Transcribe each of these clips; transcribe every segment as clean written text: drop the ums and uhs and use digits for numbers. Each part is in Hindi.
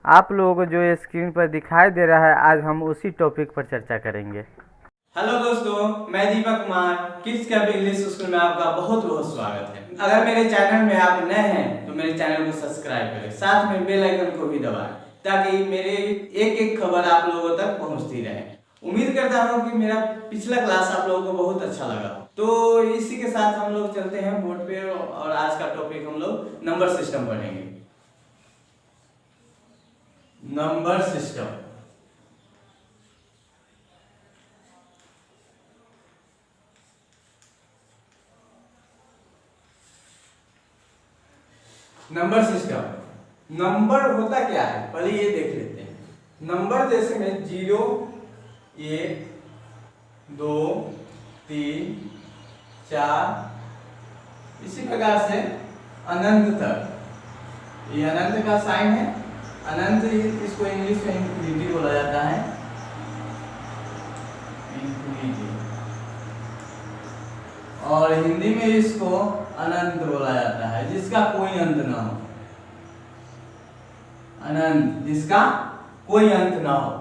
आप लोगों को जो ये स्क्रीन पर दिखाई दे रहा है, आज हम उसी टॉपिक पर चर्चा करेंगे। हेलो दोस्तों, मैं Deepak Kumar kids cap English school में आपका बहुत बहुत स्वागत है। अगर मेरे चैनल में आप नए हैं तो मेरे चैनल को सब्सक्राइब करें, साथ में बेल आइकन को भी दबाएं ताकि मेरे एक एक खबर आप लोगों तक पहुंचती रहे। उम्मीद करता हूं कि मेरा पिछला क्लास आप लोगों को बहुत अच्छा लगा। तो इसी के साथ हम लोग चलते हैं बोर्ड पे और आज का टॉपिक हम लोग नंबर सिस्टम पढ़ेंगे। Number system. Number system. Number होता क्या है पहले ये देख लेते हैं। नंबर जैसे में 0, 1, 2, 3, 4 इसी प्रकार से अनंत तक। ये अनंत का साइन है। अनंत इसको इंग्लिश में इंफिनिटी बोला जाता है। इंफिनिटी। और हिंदी में इसको अनंत बोला जाता है, जिसका कोई अंत ना हो। अनंत, जिसका कोई अंत ना हो।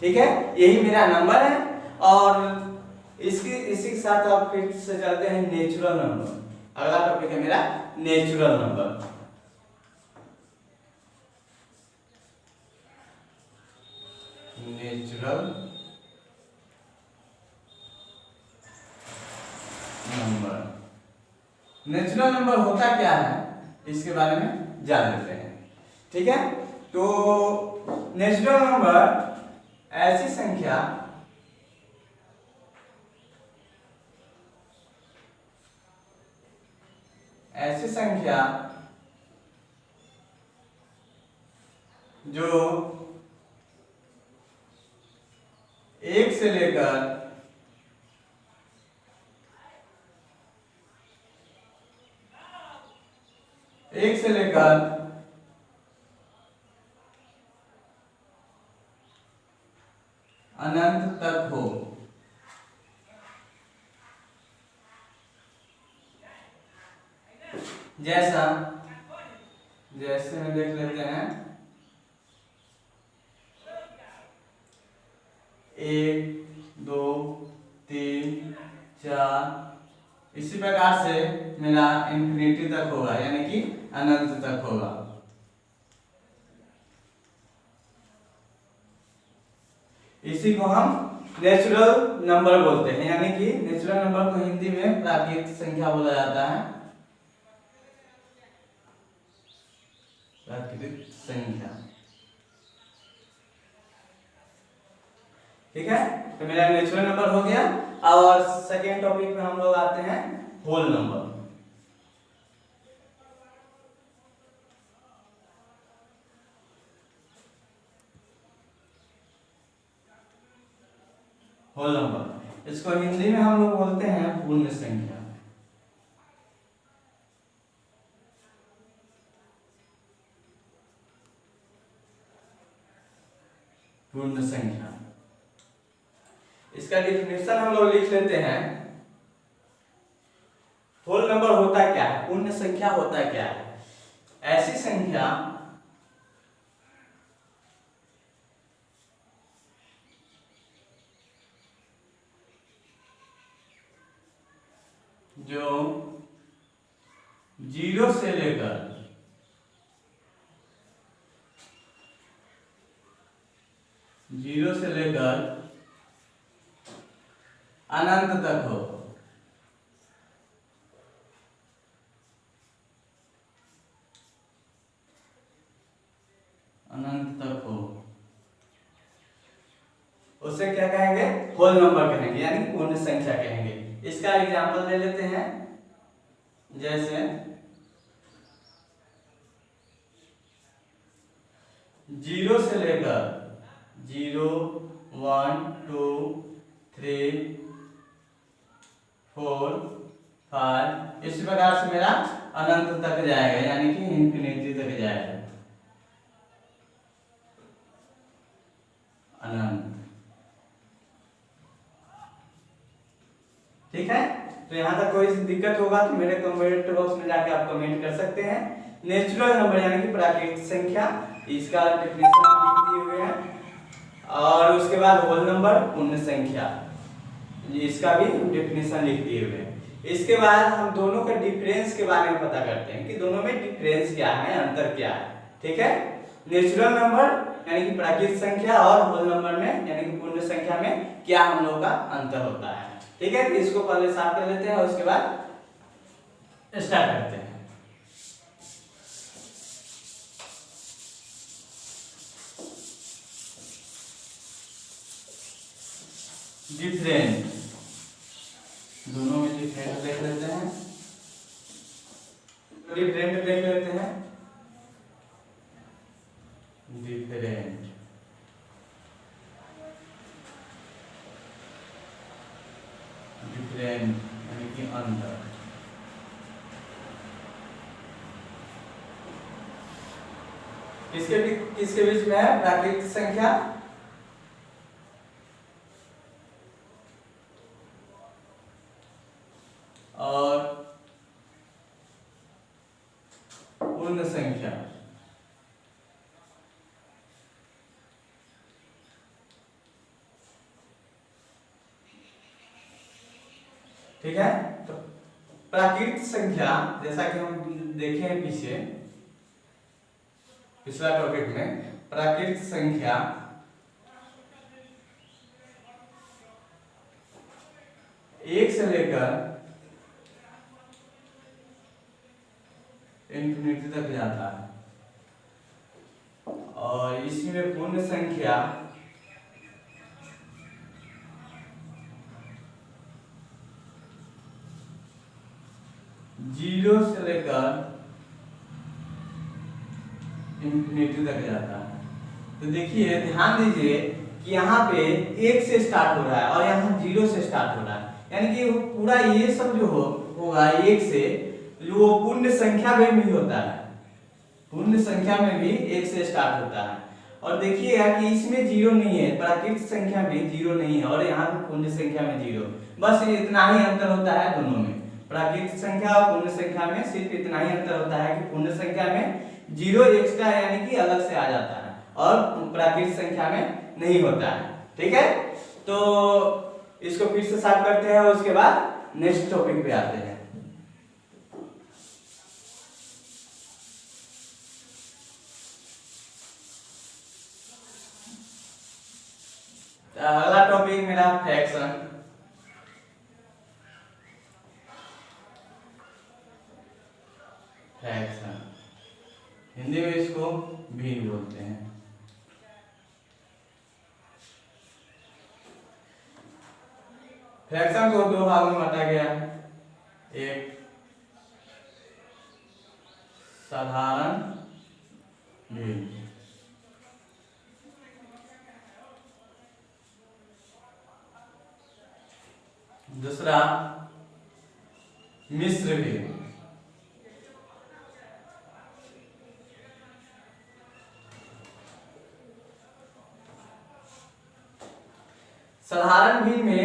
ठीक है, यही मेरा नंबर है। और इसी के साथ आप फिर से चलते हैं नेचुरल नंबर। अगला टॉपिक है मेरा natural number. Natural number. Natural number होता क्या है इसके बारे में जान लेते हैं। ठीक है, तो नेचुरल नंबर ऐसी संख्या जो 1 से लेकर 1 अनंत तक हो। जैसे में देख लेते हैं 1, 2, 3, 4 इसी प्रकार से मेरा इंफिनिटी तक होगा, यानी कि अनंत तक होगा। इसी को हम नेचुरल नंबर बोलते हैं, यानी कि नेचुरल नंबर को हिंदी में प्राकृतिक संख्या बोला जाता है। प्राकृतिक संख्या। ठीक है, तो मेरा नेचुरल नंबर हो गया। और सेकेंड टॉपिक में हम लोग आते हैं होल नंबर। होल नंबर, इसको हिंदी में हम लोग बोलते हैं पूर्ण संख्या। पूर्ण संख्या। इसका डिफिनेशन हम लोग लिख लेते हैं। होल नंबर होता क्या है, पूर्ण संख्या होता क्या है? ऐसी संख्या जो 0 से लेकर अनंत तक हो। अनंत तक हो, उसे क्या कहेंगे? होल नंबर कहेंगे, यानी पूर्ण संख्या कहेंगे। इसका एग्जांपल ले लेते हैं। जैसे 0 से लेकर 0, 1, 2, 3, 4, 5 इस प्रकार से मेरा अनंत तक जाएगा, यानी कि इंफिनिटी तक जाएगा। अनंत। ठीक है, तो यहाँ तक कोई दिक्कत होगा तो मेरे कमेंट बॉक्स में जाके आप कमेंट कर सकते हैं। नेचुरल नंबर यानी कि प्राकृतिक संख्या इसका डेफिनेशन लिख दिए हुए हैं। और उसके बाद होल नंबर, पूर्ण संख्या, इसका भी डेफिनेशन लिख दिए हुए हैं। इसके बाद हम दोनों का डिफरेंस के बारे में पता करते हैं कि दोनों में डिफरेंस क्या है, अंतर क्या है। ठीक है, नेचुरल नंबर यानी कि प्राकृतिक संख्या और होल नंबर में यानी कि पूर्ण संख्या में क्या हम लोग का अंतर होता है। ठीक है, इसको पहले साफ कर लेते हैं और उसके बाद स्टार्ट करते हैं। डिफरेंट, दोनों में डिफरेंट देख लेते हैं। डिफरेंट देख लेते हैं। डिफरेंट, डिफरेंट यानी कि अंतर। किसके बीच में है? प्राकृतिक संख्या और पूर्ण संख्या। ठीक है, तो प्राकृतिक संख्या जैसा कि हम देखे हैं पीछे पिछला टॉपिक में, प्राकृतिक संख्या एक से लेकर इंफिनिटी तक जाता है और इसमें पूर्ण संख्या जीरो से लेकर इंफिनिटी तक जाता है। तो देखिए, ध्यान दीजिए कि यहाँ पे एक से स्टार्ट हो रहा है और यहाँ जीरो से स्टार्ट हो रहा है, यानी कि पूरा ये सब जो होगा एक से, जो वो पूर्ण संख्या में भी होता है, पूर्ण संख्या में भी एक से स्टार्ट होता है। और देखिएगा कि इसमें जीरो नहीं है, प्राकृतिक संख्या में जीरो नहीं है और यहाँ पे पूर्ण संख्या में जीरो, बस इतना ही अंतर होता है दोनों में। प्राकृतिक संख्या और पूर्ण संख्या में सिर्फ इतना ही अंतर होता है कि पूर्ण संख्या में जीरो एक्स्ट्रा यानी कि अलग से आ जाता है और प्राकृतिक संख्या में नहीं होता है। ठीक है, तो इसको फिर से साफ करते हैं और उसके बाद नेक्स्ट टॉपिक पे आते हैं। अगला टॉपिक मेरा फ्रैक्शन। फ्रैक्शन हिंदी में इसको भिन्न बोलते हैं। फ्रैक्शन को दो भागों में बांटा गया है, एक साधारण भिन्न, दूसरा मिश्र भिन्न। साधारण भिन्न में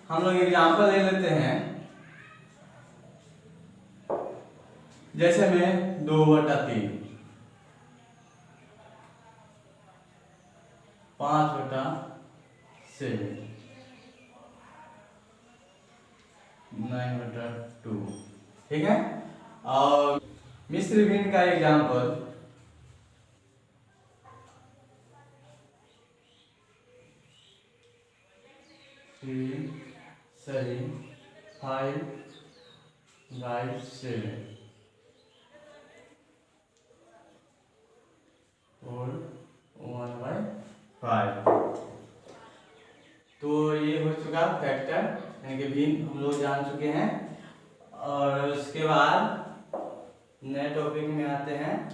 हम लोग एग्जाम्पल ले लेते हैं, जैसे में 2/3, 5/7, 9/2। ठीक है, और मिश्र भिन्न का एग्जाम्पल 3, 7, 5/7 और 1/5। तो ये हो चुका फैक्टर यानी कि भिन्न हम लोग जान चुके हैं। और उसके बाद नए टॉपिक में आते हैं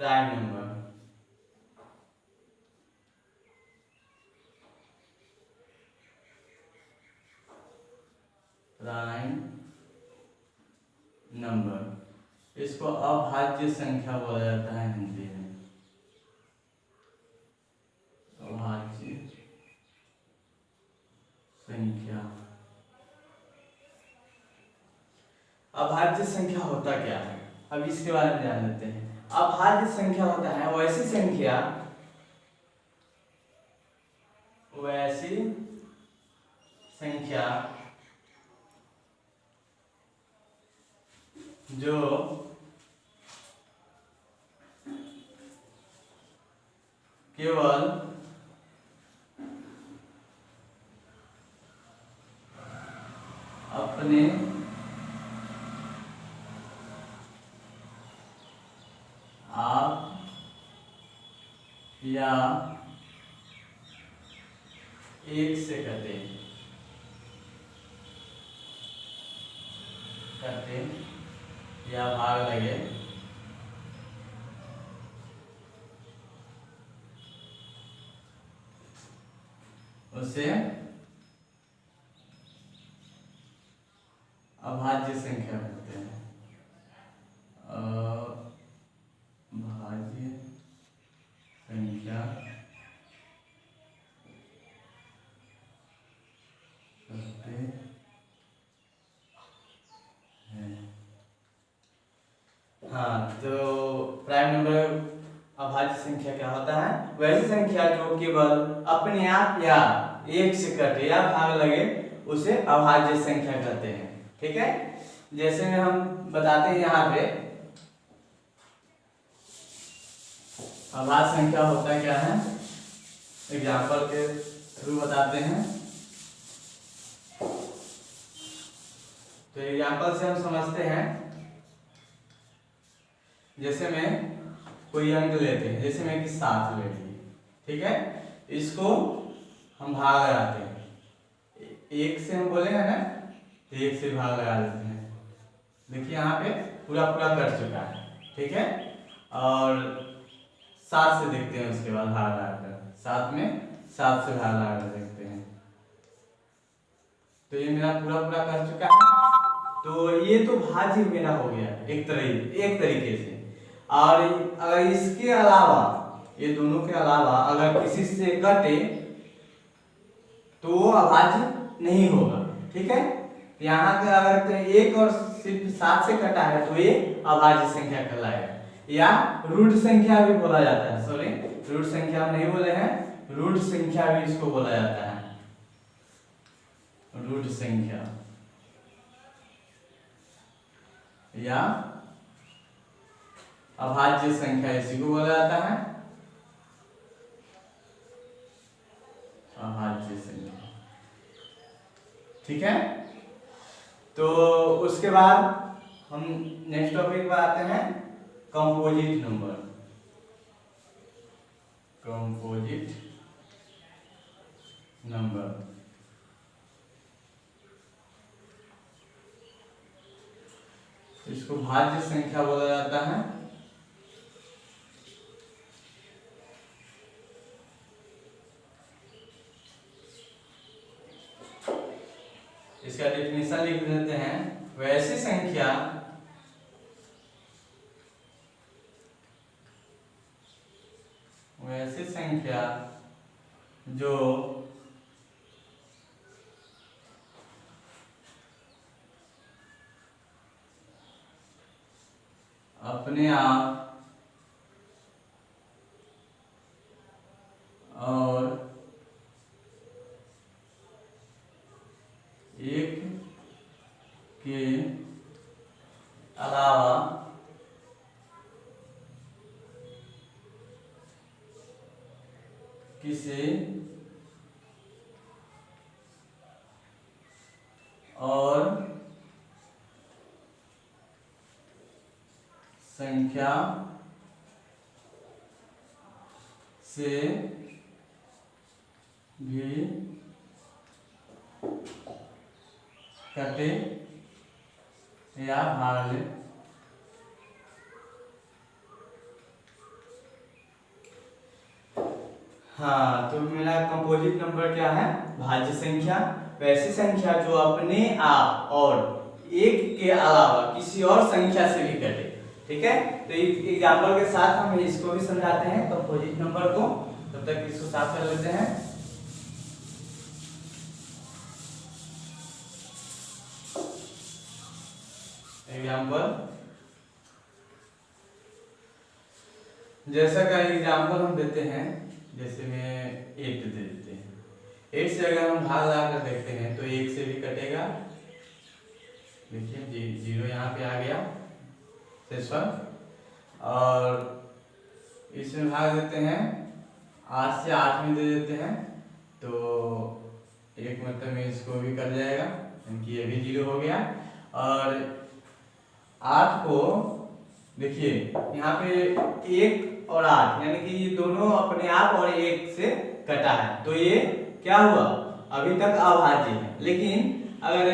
प्राइम नंबर। प्राइम नंबर, इसको अभाज्य संख्या बोला जाता है हिंदी में, अभाज्य संख्या। अभाज्य संख्या होता क्या है, अब इसके बारे में जान लेते हैं। अभाज्य संख्या होता है वैसी संख्या जो केवल अपने आप या एक से कटे या भाग लगे उसे अभाज्य संख्या कहते हैं। अभाज्य संख्या कहते हैं। हाँ, तो प्राइम नंबर अभाज्य संख्या क्या होता है? वैसी संख्या जो केवल अपने आप या एक से कटे या भाग लगे उसे अभाज्य संख्या कहते हैं। ठीक है, जैसे में हम बताते हैं यहाँ पे अभाज्य संख्या होता क्या है, एग्जाम्पल के थ्रू बताते हैं। तो एग्जाम्पल से हम समझते हैं, जैसे में कोई अंक लेते हैं, जैसे में कि 7 ले लिए, ठीक है, इसको हम भाग लगाते हैं। एक से हम बोले हैं ना, तो एक से भाग लगा देते हैं। देखिए यहाँ पे पूरा कर चुका है, ठीक है, और 7 से देखते हैं, उसके बाद भाग लगाकर 7 में 7 से भाग लगाकर देखते हैं। तो ये मेरा पूरा कर चुका है। तो ये तो भाज्य मेरा हो गया एक तरीके से। और अगर इसके अलावा, ये दोनों के अलावा अगर किसी से कटे तो वो अभाज्य नहीं होगा। ठीक है, यहाँ पे अगर एक और सिर्फ 7 से कटा है तो ये अभाज्य संख्या कहलाएगा, या रूट संख्या भी बोला जाता है। सॉरी, रूट संख्या हम नहीं बोले हैं, रूट संख्या भी इसको बोला जाता है, रूट संख्या या अभाज्य संख्या इसी को बोला जाता है, अभाज्य संख्या। ठीक है, तो उसके बाद हम नेक्स्ट टॉपिक पर आते हैं, कंपोजिट नंबर। कंपोजिट नंबर इसको भाज्य संख्या बोला जाता है। इसका डेफिनेशन लिख देते हैं, वैसी संख्या जो अपने आप और एक के अलावा किसी और संख्या से भी कटे या भाग ले। हाँ, तो मेरा कंपोजिट नंबर क्या है? भाज्य संख्या, वैसी संख्या जो अपने आप और एक के अलावा किसी और संख्या से भी कटे। ठीक है, तो एग्जाम्पल के साथ हम इसको भी समझाते हैं कंपोजिट नंबर को। तब तक इसको साफ कर लेते हैं। एग्जाम्पल, जैसा का एग्जाम्पल हम देते हैं, जैसे में 8 दे देते हैं। 8 से अगर हम भाग लगा कर देखते हैं तो 1 से भी कटेगा, देखिए 0 यहाँ पे आ गया शेषफल। और इसमें भाग देते हैं 8 से 8 में दे देते हैं तो 1 मतलब में इसको भी कट जाएगा, यानी ये भी 0 हो गया। और 8 को देखिए यहाँ पे 1 और 8 यानी कि ये दोनों अपने आप और 1 से कटा है, तो ये क्या हुआ, अभी तक अभाज्य है। लेकिन अगर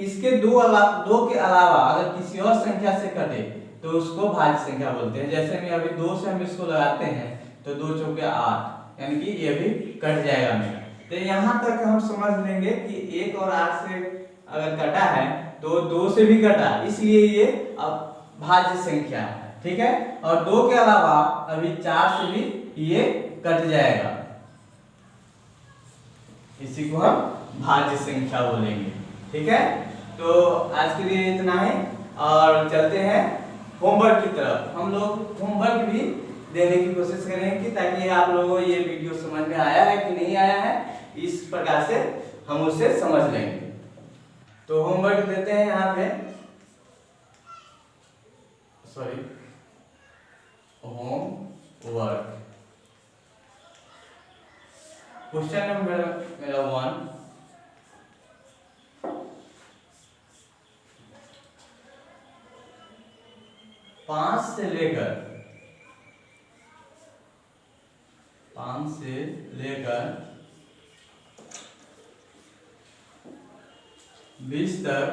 इसके दो के अलावा अगर किसी और संख्या से कटे तो उसको भाज्य संख्या बोलते हैं। जैसे में अभी 2 से हम इसको लगाते हैं तो 2 चौके 8, यानी कि ये भी कट जाएगा मेरा। तो यहाँ तक हम समझ लेंगे कि 1 और 8 से अगर कटा है तो 2 से भी कटा, इसलिए ये अब भाज्य संख्या है, ठीक है। और 2 के अलावा अभी 4 से भी ये कट जाएगा, इसी को हम भाज्य संख्या बोलेंगे, ठीक है। तो आज के लिए इतना ही, और चलते हैं होमवर्क की तरफ। हम लोग होमवर्क भी देने की कोशिश करेंगे ताकि आप लोगों को ये वीडियो समझ में आया है कि नहीं आया है, इस प्रकार से हम उसे समझ लेंगे। तो होमवर्क देते हैं यहाँ पे, सॉरी होमवर्क। क्वेश्चन नंबर मेरा 1, 5 से लेकर 20 तक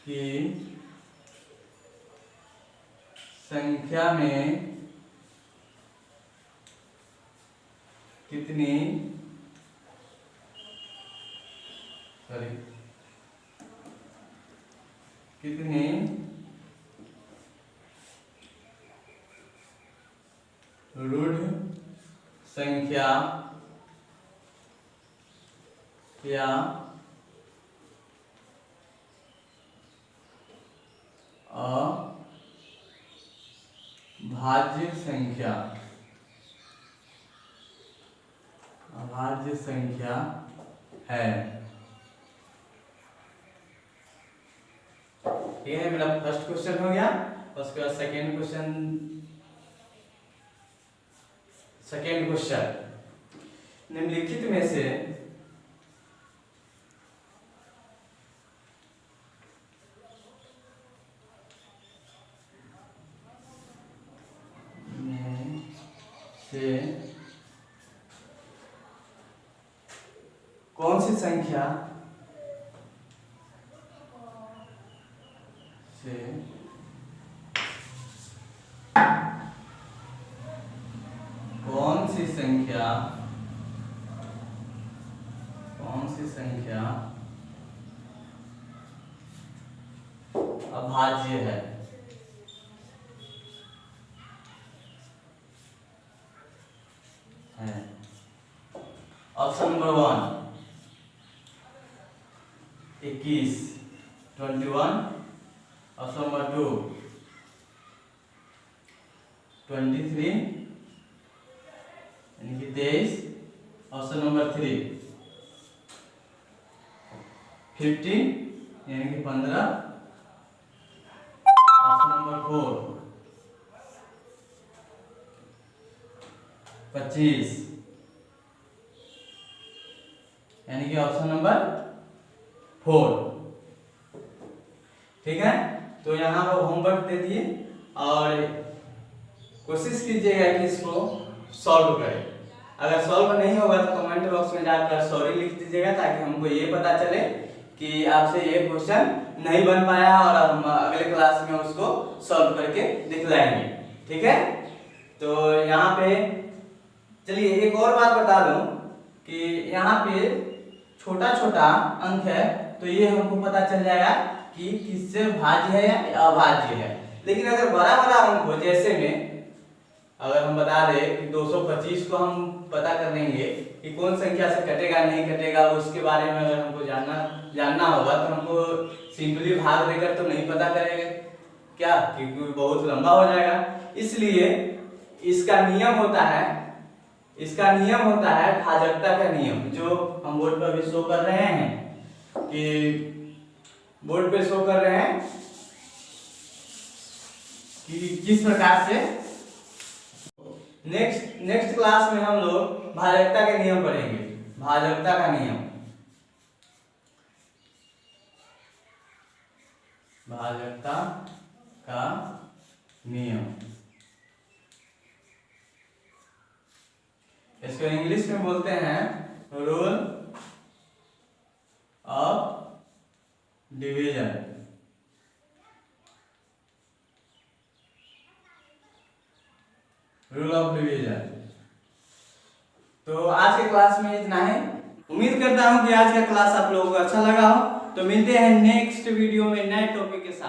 की संख्या में कितनी ऋण संख्या या अभाज्य संख्या है। ये है मेरा फर्स्ट क्वेश्चन हो गया। उसके बाद सेकेंड क्वेश्चन, निम्नलिखित में से कौन सी संख्या से अभाज्य है। Option number 1 21, 21। ऑप्शन नंबर 2 23 यानी कि 23। ऑप्शन नंबर 3 15 यानी कि 15। ऑप्शन नंबर 4 25 यानी कि ऑप्शन नंबर 4, ठीक है। तो यहाँ पर होमवर्क दे दिए और कोशिश कीजिएगा कि इसको सॉल्व करें। अगर सॉल्व नहीं होगा तो कमेंट बॉक्स में जाकर सॉरी लिख दीजिएगा ताकि हमको ये पता चले कि आपसे ये क्वेश्चन नहीं बन पाया और हम अगले क्लास में उसको सॉल्व करके दिखलाएंगे, ठीक है। तो यहाँ पे चलिए एक और बात बता दूं कि यहाँ पे छोटा छोटा अंक है तो ये हमको पता चल जाएगा कि किससे भाज्य है या अभाज्य है। लेकिन अगर बड़ा बड़ा अंक हो, जैसे में अगर हम बता दें कि 225 को हम पता कर लेंगे कि कौन संख्या से कटेगा नहीं कटेगा, उसके बारे में अगर हमको जानना होगा तो हमको सिंपली भाग देकर तो नहीं पता करेंगे क्या, क्योंकि बहुत लंबा हो जाएगा। इसलिए इसका नियम होता है भाजकता का नियम, जो हम बोर्ड पर भी शो कर रहे हैं कि बोर्ड पे शो कर रहे हैं कि किस प्रकार से। नेक्स्ट क्लास में हम लोग भाजकता के नियम पढ़ेंगे। भाजकता का नियम, भाजकता का नियम, इसको इंग्लिश में बोलते हैं rule of division. Rule of division. तो आज के क्लास में इतना ही। उम्मीद करता हूं कि आज का क्लास आप लोगों को अच्छा लगा हो। तो मिलते हैं नेक्स्ट वीडियो में नए टॉपिक के साथ।